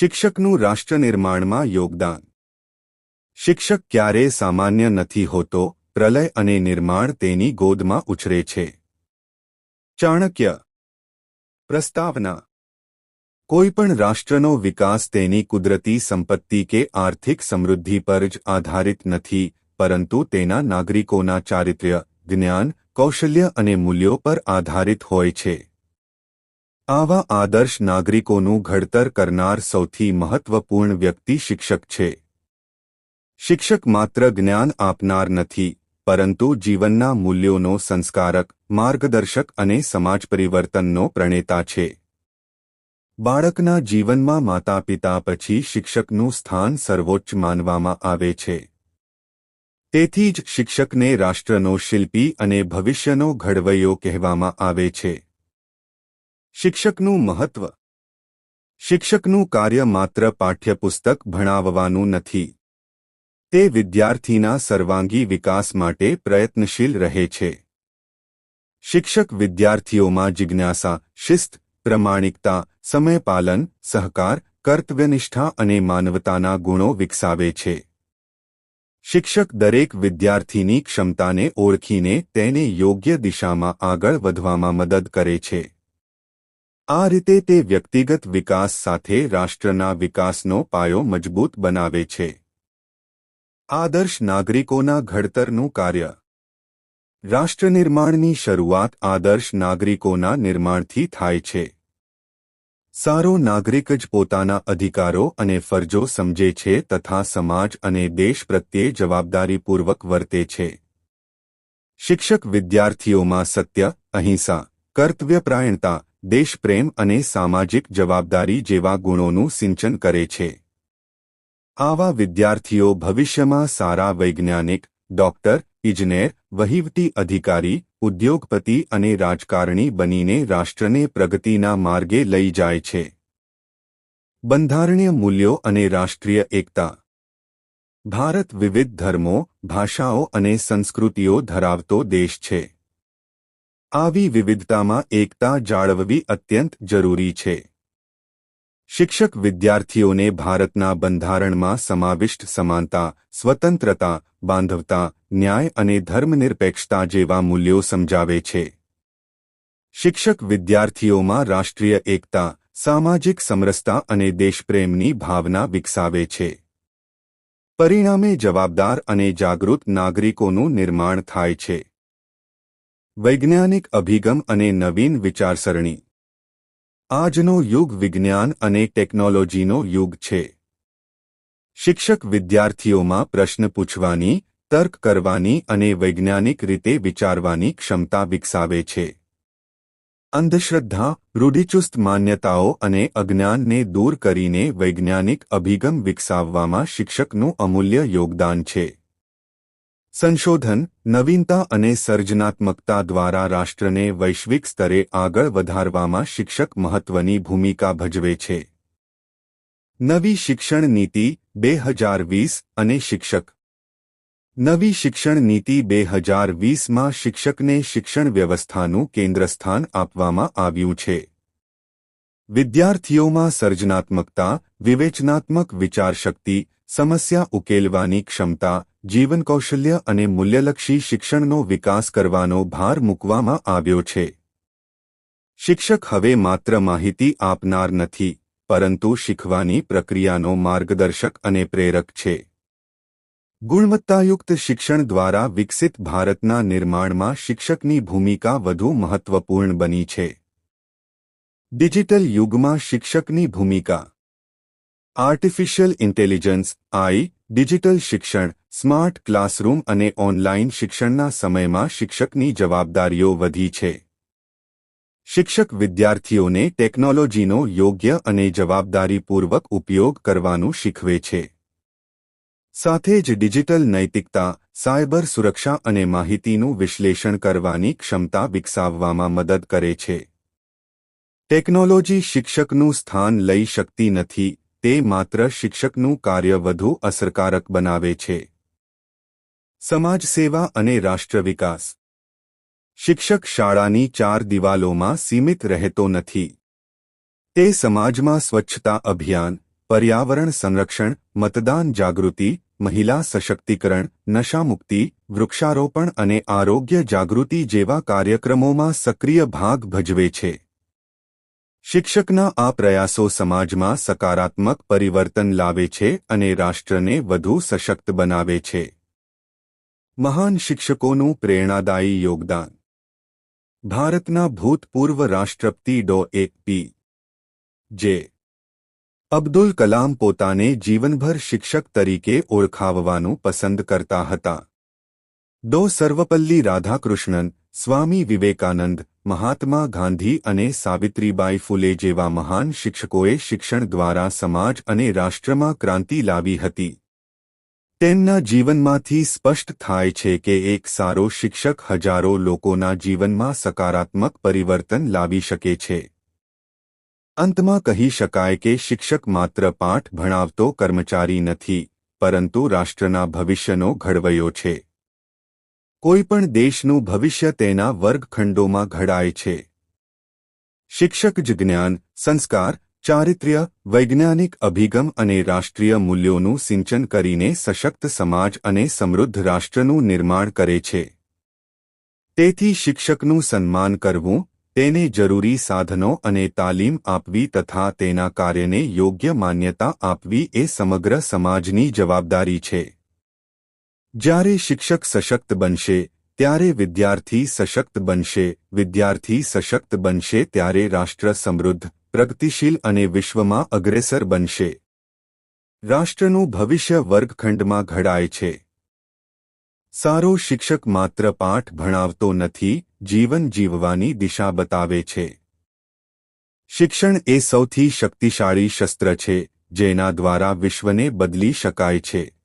શિક્ષકનું રાષ્ટ્ર નિર્માણમાં યોગદાન. શિક્ષક ક્યારેય સામાન્ય નથી હોતો, પ્રલય અને નિર્માણ તેની ગોદમાં ઉછરે છે. ચાણક્ય. પ્રસ્તાવના. કોઈપણ રાષ્ટ્રનો વિકાસ તેની કુદરતી સંપત્તિ કે આર્થિક સમૃદ્ધિ પર જ આધારિત નથી, પરંતુ તેના નાગરિકોના ચારિત્ર્ય, જ્ઞાન, કૌશલ્ય અને મૂલ્યો પર આધારિત હોય છે. આવા આદર્શ નાગરિકોનું ઘડતર કરનાર સૌથી મહત્વપૂર્ણ વ્યક્તિ શિક્ષક છે. શિક્ષક માત્ર જ્ઞાન આપનાર નથી, પરંતુ જીવનના મૂલ્યોનો સંસ્કારક, માર્ગદર્શક અને સમાજ પરિવર્તનનો પ્રણેતા છે. બાળકના જીવનમાં માતાપિતા પછી શિક્ષકનું સ્થાન સર્વોચ્ચ માનવામાં આવે છે. તેથી જ શિક્ષકને રાષ્ટ્રનો શિલ્પી અને ભવિષ્યનો ઘડવૈયો કહેવામાં આવે છે. શિક્ષકનું મહત્વ. શિક્ષકનું કાર્ય માત્ર પાઠ્યપુસ્તક ભણાવવાનું નથી. તે વિદ્યાર્થીના સર્વાંગી વિકાસ માટે પ્રયત્નશીલ રહે છે. શિક્ષક વિદ્યાર્થીઓમાં જિજ્ઞાસા, શિસ્ત, પ્રમાણિકતા, સમયપાલન, સહકાર, કર્તવ્યનિષ્ઠા અને માનવતાના ગુણો વિકસાવે છે. શિક્ષક દરેક વિદ્યાર્થીની ક્ષમતાને ઓળખીને તેને યોગ્ય દિશામાં આગળ વધવામાં મદદ કરે છે. આ રીતે તે વ્યક્તિગત વિકાસ સાથે રાષ્ટ્રના વિકાસનો પાયો મજબૂત બનાવે છે. આદર્શ નાગરિકોના ઘડતરનું કાર્ય. રાષ્ટ્રનિર્માણની શરૂઆત આદર્શ નાગરિકોના નિર્માણથી થાય છે. સારો નાગરિક જ પોતાના અધિકારો અને ફરજો સમજે છે તથા સમાજ અને દેશ પ્રત્યે જવાબદારીપૂર્વક વર્તે છે. શિક્ષક વિદ્યાર્થીઓમાં સત્ય, અહિંસા, કર્તવ્યપરાયણતા, દેશપ્રેમ અને સામાજિક જવાબદારી જેવા ગુણોનું સિંચન કરે છે. આવા વિદ્યાર્થીઓ ભવિષ્યમાં સારા વૈજ્ઞાનિક, ડોક્ટર, ઇજનેર, વહીવટી અધિકારી, ઉદ્યોગપતિ અને રાજકારણી બનીને રાષ્ટ્રને પ્રગતિના માર્ગે લઈ જાય છે. બંધારણીય મૂલ્યો અને રાષ્ટ્રીય એકતા. ભારત વિવિધ ધર્મો, ભાષાઓ અને સંસ્કૃતિઓ ધરાવતો દેશ છે. આવી વિવિધતામાં એકતા જાળવવી અત્યંત જરૂરી છે. શિક્ષક વિદ્યાર્થીઓને ભારતના બંધારણમાં સમાવિષ્ટ સમાનતા, સ્વતંત્રતા, બાંધવતા, ન્યાય અને ધર્મનિરપેક્ષતા જેવા મૂલ્યો સમજાવે છે. શિક્ષક વિદ્યાર્થીઓમાં રાષ્ટ્રીય એકતા, સામાજિક સમરસતા અને દેશપ્રેમની ભાવના વિકસાવે છે. પરિણામે જવાબદાર અને જાગૃત નાગરિકોનું નિર્માણ થાય છે. વૈજ્ઞાનિક અભિગમ અને નવીન વિચારસરણી. આજનો યુગ વિજ્ઞાન અને ટેકનોલોજીનો યુગ છે. શિક્ષક વિદ્યાર્થીઓમાં પ્રશ્ન પૂછવાની, તર્ક કરવાની અને વૈજ્ઞાનિક રીતે વિચારવાની ક્ષમતા વિકસાવે છે. અંધશ્રદ્ધા, રૂઢિચુસ્ત માન્યતાઓ અને અજ્ઞાનને દૂર કરીને વૈજ્ઞાનિક અભિગમ વિકસાવવામાં શિક્ષકનું અમૂલ્ય યોગદાન છે. સંશોધન, નવીનતા અને સર્જનાત્મકતા દ્વારા રાષ્ટ્રને વૈશ્વિક સ્તરે આગળ વધારવામાં શિક્ષક મહત્વની ભૂમિકા ભજવે છે. નવી શિક્ષણ નીતિ 2020 અને શિક્ષક. નવી શિક્ષણ નીતિ 2020માં શિક્ષકને શિક્ષણ વ્યવસ્થાનું કેન્દ્રસ્થાન આપવામાં આવ્યું છે. વિદ્યાર્થીઓમાં સર્જનાત્મકતા, વિવેચનાત્મક વિચારશક્તિ, સમસ્યા ઉકેલવાની ક્ષમતા, જીવનકૌશલ્ય અને મૂલ્યલક્ષી શિક્ષણનો વિકાસ કરવાનો ભાર મૂકવામાં આવ્યો છે. શિક્ષક હવે માત્ર માહિતી આપનાર નથી, પરંતુ શીખવાની પ્રક્રિયાનો માર્ગદર્શક અને પ્રેરક છે. ગુણવત્તાયુક્ત શિક્ષણ દ્વારા વિકસિત ભારતના નિર્માણમાં શિક્ષકની ભૂમિકા વધુ મહત્વપૂર્ણ બની છે. ડિજિટલ યુગમાં શિક્ષકની ભૂમિકા. આર્ટિફિશિયલ ઇન્ટેલિજન્સ (AI), ડિજિટલ શિક્ષણ, સ્માર્ટ ક્લાસરૂમ અને ઓનલાઇન શિક્ષણના સમયમાં શિક્ષકની જવાબદારીઓ વધી છે. શિક્ષક વિદ્યાર્થીઓને ટેકનોલોજીનો યોગ્ય અને જવાબદારીપૂર્વક ઉપયોગ કરવાનું શીખવે છે. સાથે જ ડિજિટલ નૈતિકતા, સાયબર સુરક્ષા અને માહિતીનું વિશ્લેષણ કરવાની ક્ષમતા વિકસાવવામાં મદદ કરે છે. ટેકનોલોજી શિક્ષકનું સ્થાન લઈ શકતી નથી, તે માત્ર શિક્ષકનું કાર્ય વધુ અસરકારક બનાવે છે. સમાજ સેવા અને રાષ્ટ્ર વિકાસ. શિક્ષક શાળાની 4 દિવાલોમાં સીમિત રહેતો નથી. તે સમાજમાં સ્વચ્છતા અભિયાન, पर्यावरण संरक्षण, मतदान जागृति, महिला सशक्तिकरण, नशामुक्ति, वृक्षारोपण અને આરોગ્ય જાગૃતિ જેવા કાર્યક્રમોમાં સક્રિય ભાગ ભજવે છે. શિક્ષકના આ પ્રયાસો સમાજમાં સકારાત્મક પરિવર્તન લાવે છે અને રાષ્ટ્રને વધુ સશક્ત બનાવે છે. મહાન શિક્ષકોનું પ્રેરણાદાયી યોગદાન. ભારતના ભૂતપૂર્વ રાષ્ટ્રપતિ ડો. જે. અબ્દુલ કલામ પોતાને જીવનભર શિક્ષક તરીકે ઓળખાવવાનું પસંદ કરતા હતા. ડો. સર્વપલ્લી રાધાકૃષ્ણન, સ્વામી વિવેકાનંદ, મહાત્મા ગાંધી અને સાવિત્રીબાઈ ફૂલે જેવા મહાન શિક્ષકોએ શિક્ષણ દ્વારા સમાજ અને રાષ્ટ્રમાં ક્રાંતિ લાવી હતી. તેમના જીવનમાંથી સ્પષ્ટ થાય છે કે એક સારો શિક્ષક હજારો લોકોના જીવનમાં સકારાત્મક પરિવર્તન લાવી શકે છે. અંતમાં કહી શકાય કે શિક્ષક માત્ર પાઠ ભણાવતો કર્મચારી નથી, પરંતુ રાષ્ટ્રના ભવિષ્યનો ઘડવૈયો છે. કોઈપણ દેશનું ભવિષ્ય તેના વર્ગખંડોમાં ઘડાય છે. શિક્ષક જ જ્ઞાન, સંસ્કાર, ચારિત્ર્ય, વૈજ્ઞાનિક અભિગમ અને રાષ્ટ્રીય મૂલ્યોનું સિંચન કરીને સશક્ત સમાજ અને સમૃદ્ધ રાષ્ટ્રનું નિર્માણ કરે છે. તેથી શિક્ષકનું સન્માન કરવું, તેને જરૂરી સાધનો અને તાલીમ આપવી તથા તેના કાર્યને યોગ્ય માન્યતા આપવી એ સમગ્ર સમાજની જવાબદારી છે. જ્યારે શિક્ષક સશક્ત બનશે, ત્યારે વિદ્યાર્થી સશક્ત બનશે, વિદ્યાર્થી સશક્ત બનશે ત્યારે રાષ્ટ્ર સમૃદ્ધ, પ્રગતિશીલ અને વિશ્વમાં અગ્રેસર બનશે. રાષ્ટ્રનું ભવિષ્ય વર્ગખંડમાં ઘડાય છે. સારો શિક્ષક માત્ર પાઠ ભણાવતો નથી, જીવન જીવવાની દિશા બતાવે છે. શિક્ષણ એ સૌથી શક્તિશાળી શસ્ત્ર છે, જેના દ્વારા વિશ્વને બદલી શકાય છે.